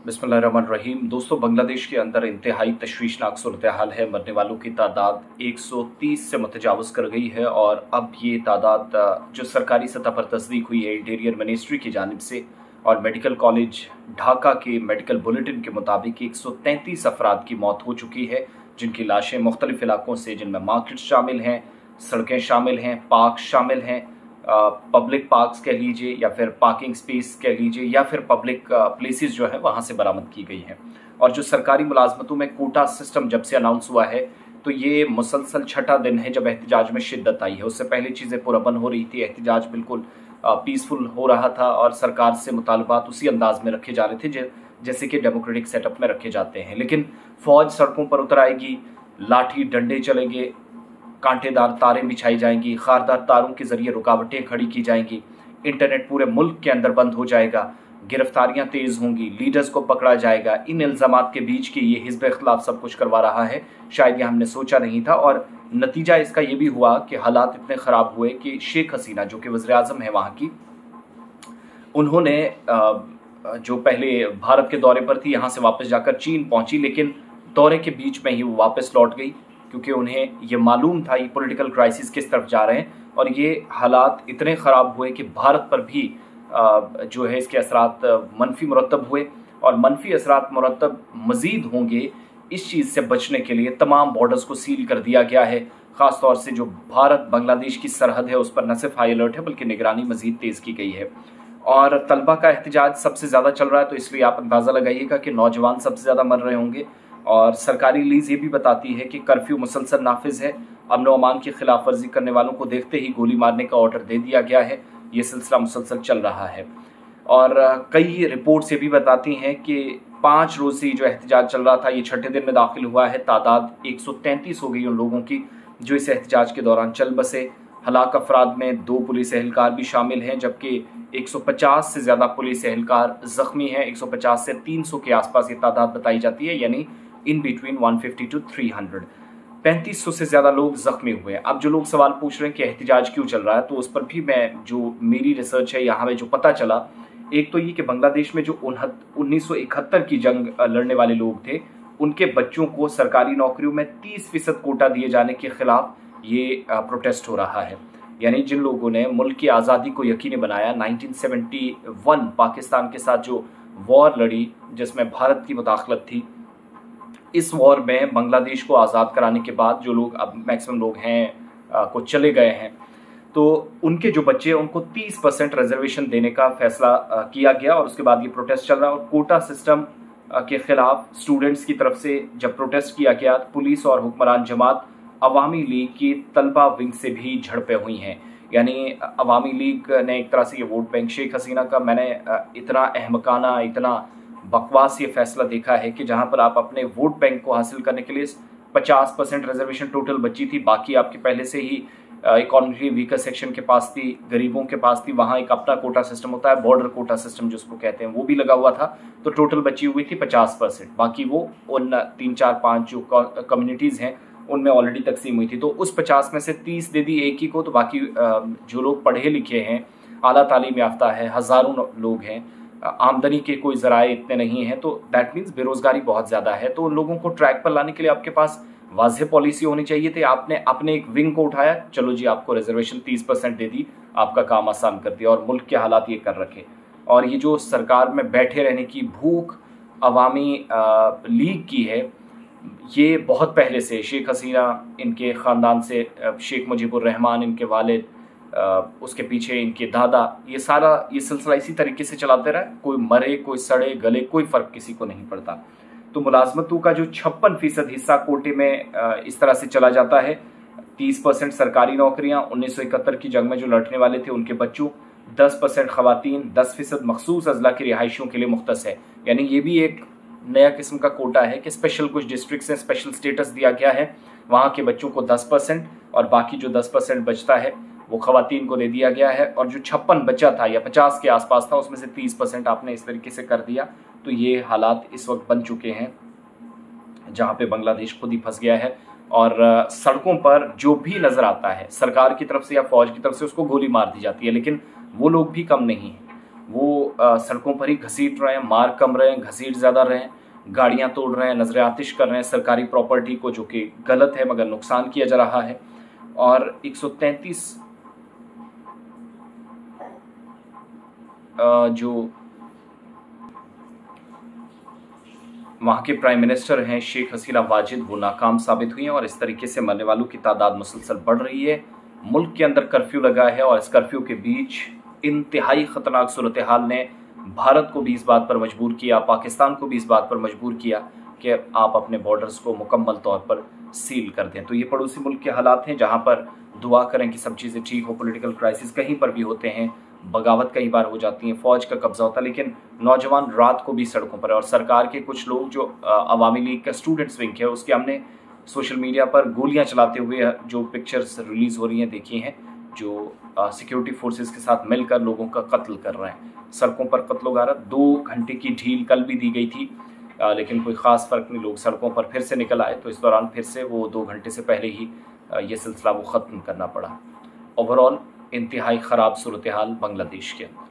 बिस्मिल्लाहिर्रहमानिर्रहीम। दोस्तों, बांग्लादेश के अंदर इंतहाई तशवीशनाक सूरत हाल है। मरने वालों की तादाद 130 से मुतजावज़ कर गई है और अब ये तादाद जो सरकारी सतह पर तस्दीक हुई है इंटीरियर मिनिस्ट्री की जानिब से और मेडिकल कॉलेज ढाका के मेडिकल बुलेटिन के मुताबिक 133 अफराद की मौत हो चुकी है, जिनकी लाशें मुख्तलिफ इलाकों से, जिनमें मार्केट्स शामिल हैं, सड़कें शामिल हैं, पार्क शामिल हैं, पब्लिक पार्क्स कह लीजिए या फिर पार्किंग स्पेस कह लीजिए या फिर पब्लिक प्लेसेस जो है वहाँ से बरामद की गई हैं। और जो सरकारी मुलाजमतों में कोटा सिस्टम जब से अनाउंस हुआ है तो ये मुसलसल छठा दिन है जब एहतजाज में शिद्दत आई है। उससे पहले चीज़ें पुरअमन हो रही थी, एहतजाज बिल्कुल पीसफुल हो रहा था और सरकार से मुतालबात उसी अंदाज में रखे जा रहे थे जैसे कि डेमोक्रेटिक सेटअप में रखे जाते हैं। लेकिन फौज सड़कों पर उतर आएगी, लाठी डंडे चलेंगे, कांटेदार तारें बिछाई जाएंगी, खारदार तारों के जरिए रुकावटें खड़ी की जाएंगी, इंटरनेट पूरे मुल्क के अंदर बंद हो जाएगा, गिरफ्तारियां तेज होंगी, लीडर्स को पकड़ा जाएगा। इन इल्जामात के बीच कि ये हिज़्ब इख्तिलाफ सब कुछ करवा रहा है, शायद ये हमने सोचा नहीं था। और नतीजा इसका ये भी हुआ कि हालात इतने ख़राब हुए कि शेख हसीना जो कि वज़ीर आज़म है वहाँ की, उन्होंने जो पहले भारत के दौरे पर थी यहाँ से वापस जाकर चीन पहुँची, लेकिन दौरे के बीच में ही वो वापस लौट गई क्योंकि उन्हें ये मालूम था ये पॉलिटिकल क्राइसिस किस तरफ जा रहे हैं। और ये हालात इतने ख़राब हुए कि भारत पर भी जो है इसके असरात मनफी मुरतब हुए और मनफी असरात मुरतब मज़ीद होंगे। इस चीज़ से बचने के लिए तमाम बॉर्डर्स को सील कर दिया गया है। ख़ास तौर से जो भारत बांग्लादेश की सरहद है उस पर न सिर्फ हाई अलर्ट है बल्कि निगरानी मज़ीद तेज़ की गई है। और तलबा का एहतजाज सबसे ज़्यादा चल रहा है, तो इसलिए आप अंदाज़ा लगाइएगा कि नौजवान सबसे ज़्यादा मर रहे होंगे। और सरकारी रिलीज ये भी बताती है कि कर्फ्यू मुसलसल नाफिज है। अमन व अमान की खिलाफ वर्जी करने वालों को देखते ही गोली मारने का ऑर्डर दे दिया गया है। ये सिलसिला मुसलसल चल रहा है और कई रिपोर्ट्स ये भी बताती हैं कि 5 रोज से जो एहतजाज चल रहा था ये छठे दिन में दाखिल हुआ है। तादाद 133 हो गई उन लोगों की जो इस एहतजाज के दौरान चल बसे। हलाक अफराद में 2 पुलिस एहलकार भी शामिल हैं, जबकि 150 से ज़्यादा पुलिस एहलकार ज़ख्मी हैं। 150 से 300 के आसपास ये तादाद बताई जाती है, यानी इन बिटवीन 150 to 300। 3500 से ज़्यादा लोग ज़ख्मी हुए हैं। अब जो लोग सवाल पूछ रहे हैं कि एहतजाज क्यों चल रहा है, तो उस पर भी जो मेरी रिसर्च है यहाँ में जो पता चला, एक तो ये कि बांग्लादेश में जो 1971 की जंग लड़ने वाले लोग थे उनके बच्चों को सरकारी नौकरियों में 30% कोटा दिए जाने के खिलाफ ये प्रोटेस्ट हो रहा है। यानी जिन लोगों ने मुल्क की आज़ादी को यकीनी बनाया, 1971 पाकिस्तान के साथ जो वॉर लड़ी जिसमें भारत की मुदाखलत थी, इस वॉर में बांग्लादेश को आज़ाद कराने के बाद जो लोग अब मैक्सिमम लोग हैं को चले गए हैं, तो उनके जो बच्चे उनको 30% रिजर्वेशन देने का फैसला किया गया और उसके बाद ये प्रोटेस्ट चल रहा है। और कोटा सिस्टम के खिलाफ स्टूडेंट्स की तरफ से जब प्रोटेस्ट किया गया, पुलिस और हुक्मरान जमात अवामी लीग की तलबा विंग से भी झड़पें हुई हैं। यानी अवामी लीग ने एक तरह से ये वोट बैंक शेख हसीना का, मैंने इतना अहमकाना, इतना बकवास ये फैसला देखा है कि जहां पर आप अपने वोट बैंक को हासिल करने के लिए 50% रिजर्वेशन टोटल बची थी, बाकी आपके पहले से ही इकोनॉमिकली वीकर सेक्शन के पास थी, गरीबों के पास थी, वहां एक अपना कोटा सिस्टम होता है, बॉर्डर कोटा सिस्टम जिसको कहते हैं, वो भी लगा हुआ था। तो टोटल बची हुई थी 50%, बाकी वो उन 3, 4, 5 जो कम्युनिटीज़ हैं उनमें ऑलरेडी तकसीम हुई थी। तो उस 50 में से 30 दे दी एक ही को, तो बाकी जो लोग पढ़े लिखे हैं, आला तालीम याफ्ता है, हज़ारों लोग हैं, आमदनी के कोई ज़राए इतने नहीं हैं, तो दैट मीन्स बेरोज़गारी बहुत ज़्यादा है। तो उन लोगों को ट्रैक पर लाने के लिए आपके पास वाज़ेह पॉलिसी होनी चाहिए थी। आपने अपने एक विंग को उठाया, चलो जी आपको रिजर्वेशन 30% दे दी, आपका काम आसान कर दिया और मुल्क के हालात ये कर रखे। और ये जो सरकार में बैठे रहने की भूख अवामी लीग की है, ये बहुत पहले से शेख हसीना, इनके ख़ानदान से शेख मुजीबुर रहमान, इनके वालिद, उसके पीछे इनके दादा, ये सारा ये सिलसिला इसी तरीके से चलाते रहे। कोई मरे, कोई सड़े, गले, कोई फ़र्क किसी को नहीं पड़ता। तो मुलाजमतों का जो 56% हिस्सा कोटे में इस तरह से चला जाता है। 30% सरकारी नौकरियां, 1971 की जंग में जो लड़ने वाले थे उनके बच्चों, 10% ख़वातीन, 10% मखसूस अजला की रिहाइशियों के लिए मुख्तस है। यानी ये भी एक नया किस्म का कोटा है कि स्पेशल कुछ डिस्ट्रिक्ट से स्पेशल स्टेटस दिया गया है, वहाँ के बच्चों को 10% और बाकी जो 10% बचता है वो ख़वातीन को दे दिया गया है। और जो 56 बचा था या 50 के आसपास था, उसमें से 30% आपने इस तरीके से कर दिया। तो ये हालात इस वक्त बन चुके हैं जहाँ पे बांग्लादेश खुद ही फंस गया है और सड़कों पर जो भी नज़र आता है सरकार की तरफ से या फौज की तरफ से उसको गोली मार दी जाती है। लेकिन वो लोग भी कम नहीं हैं। वो सड़कों पर ही घसीट रहे हैं, मार कम रहे हैं, घसीट ज़्यादा रहे हैं, गाड़ियां तोड़ रहे हैं, नजर आतिश कर रहे हैं सरकारी प्रॉपर्टी को, जो कि गलत है मगर नुकसान किया जा रहा है। और 133 जो वहाँ के प्राइम मिनिस्टर हैं शेख हसीना वाजिद, वो नाकाम साबित हुई हैं और इस तरीके से मरने वालों की तादाद मुसलसल बढ़ रही है। मुल्क के अंदर कर्फ्यू लगा है और इस कर्फ्यू के बीच इंतहाई खतरनाक सूरत हाल ने भारत को भी इस बात पर मजबूर किया, पाकिस्तान को भी इस बात पर मजबूर किया कि आप अपने बॉर्डर्स को मुकम्मल तौर पर सील कर दें। तो ये पड़ोसी मुल्क के हालात हैं जहाँ पर दुआ करें कि सब चीज़ें ठीक हो। पॉलिटिकल क्राइसिस कहीं पर भी होते हैं, बगावत कई बार हो जाती है, फौज का कब्जा होता है, लेकिन नौजवान रात को भी सड़कों पर है। और सरकार के कुछ लोग जो अवामी लीग का स्टूडेंट्स विंग है, उसके हमने सोशल मीडिया पर गोलियां चलाते हुए जो पिक्चर्स रिलीज हो रही हैं देखी हैं, जो सिक्योरिटी फोर्सेस के साथ मिलकर लोगों का कत्ल कर रहे हैं। सड़कों पर कत्ल गारत 2 घंटे की ढील कल भी दी गई थी, लेकिन कोई ख़ास फ़र्क नहीं, लोग सड़कों पर फिर से निकल आए। तो इस दौरान फिर से वो 2 घंटे से पहले ही ये सिलसिला वो ख़त्म करना पड़ा। ओवरऑल इंतहाई ख़राब सूरत हाल बांग्लादेश के अंदर।